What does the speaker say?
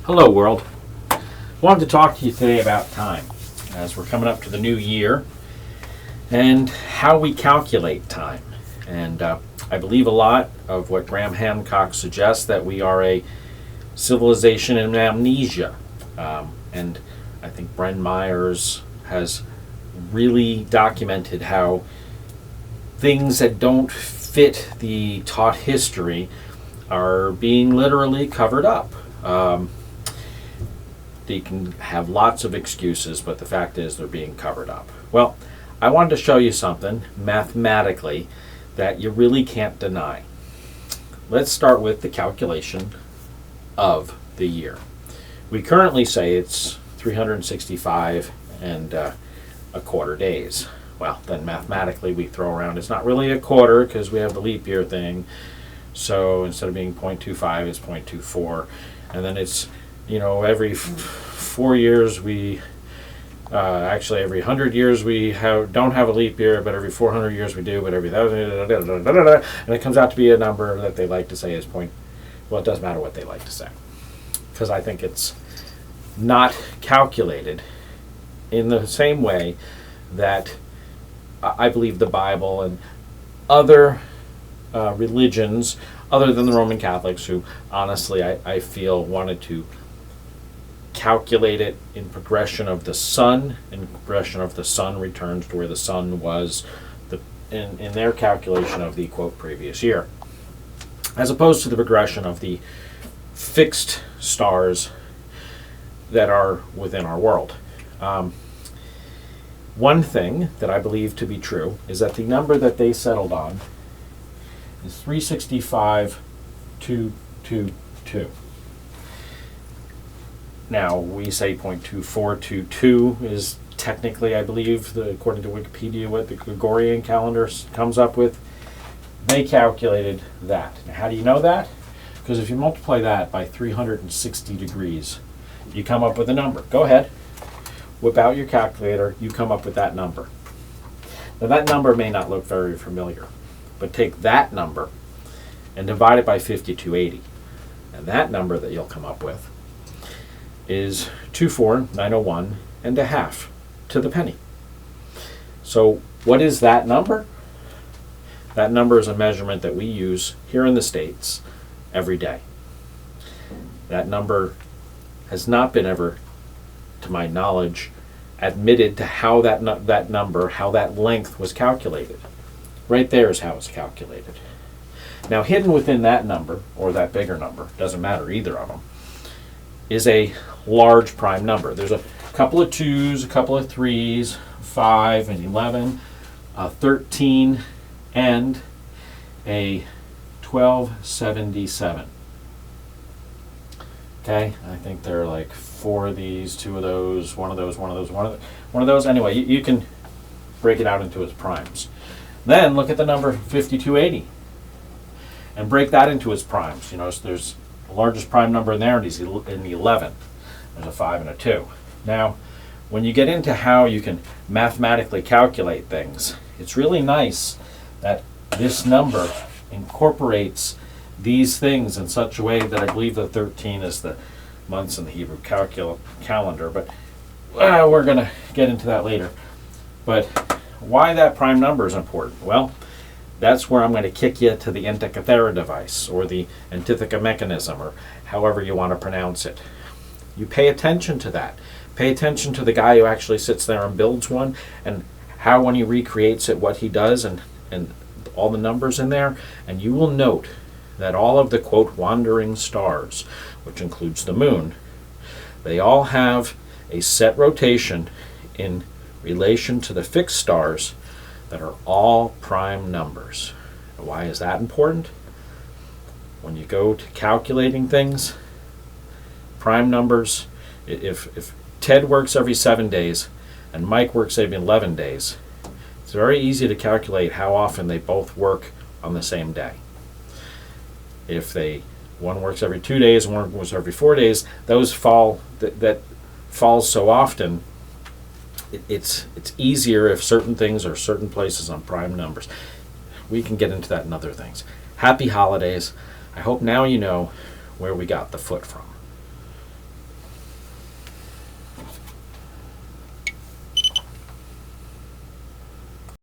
Hello world. Wanted to talk to you today about time as we're coming up to the new year and how we calculate time. And I believe a lot of what Graham Hancock suggests, that we are a civilization in amnesia. And I think Bren Myers has really documented how things that don't fit the taught history are being literally covered up. They can have lots of excuses, but the fact is they're being covered up. Well, I wanted to show you something mathematically that you really can't deny. Let's start with the calculation of the year. We currently say it's 365 and a quarter days. Well, then mathematically we throw around, it's not really a quarter because we have the leap year thing. So instead of being 0.25, it's 0.24. And then it's, every 4 years we, actually every 100 years we don't have a leap year, but every 400 years we do, but every, and it comes out to be a number that they like to say is well, it doesn't matter what they like to say. Because I think it's not calculated in the same way that I believe the Bible and other religions, other than the Roman Catholics, who honestly I feel wanted to calculate it in progression of the sun, and progression of the sun returns to where the sun was in their calculation of the quote previous year, as opposed to the progression of the fixed stars that are within our world. One thing that I believe to be true is that the number that they settled on is 365,222. Now, we say 0.2422 is technically, I believe, according to Wikipedia, what the Gregorian calendar comes up with. They calculated that. Now, how do you know that? Because if you multiply that by 360 degrees, you come up with a number. Go ahead, whip out your calculator, you come up with that number. Now, that number may not look very familiar, but take that number and divide it by 5280. And that number that you'll come up with is 24901 and a half to the penny. So what is that number? That number is a measurement that we use here in the States every day. That number has not been ever, to my knowledge, admitted to how that number, how that length was calculated. Right there is how it's calculated. Now, hidden within that number, or that bigger number, doesn't matter, either of them, is a large prime number. There's a couple of 2s, a couple of 3s, 5 and 11, 13, and a 1277. Okay, I think there are like 4 of these, 2 of those, 1 of those, 1 of those, 1 of those. Anyway, you can break it out into its primes. Then look at the number 5280 and break that into its primes. There's the largest prime number in there, and it's in the 11. There's a 5 and a 2. Now, when you get into how you can mathematically calculate things, it's really nice that this number incorporates these things in such a way that I believe the 13 is the months in the Hebrew calendar, but we're going to get into that later. But why that prime number is important? Well, that's where I'm going to kick you to the Antikythera device, or the Antitheka mechanism, or however you want to pronounce it. You pay attention to that. Pay attention to the guy who actually sits there and builds one, and how when he recreates it, what he does, and all the numbers in there, and you will note that all of the, quote, wandering stars, which includes the moon, they all have a set rotation in relation to the fixed stars that are all prime numbers. Why is that important? When you go to calculating things, prime numbers, if Ted works every 7 days and Mike works every 11 days, it's very easy to calculate how often they both work on the same day. If one works every 2 days and one works every 4 days, those falls so often. It's easier if certain things are certain places on prime numbers. We can get into that in other things. Happy holidays. I hope now you know where we got the foot from.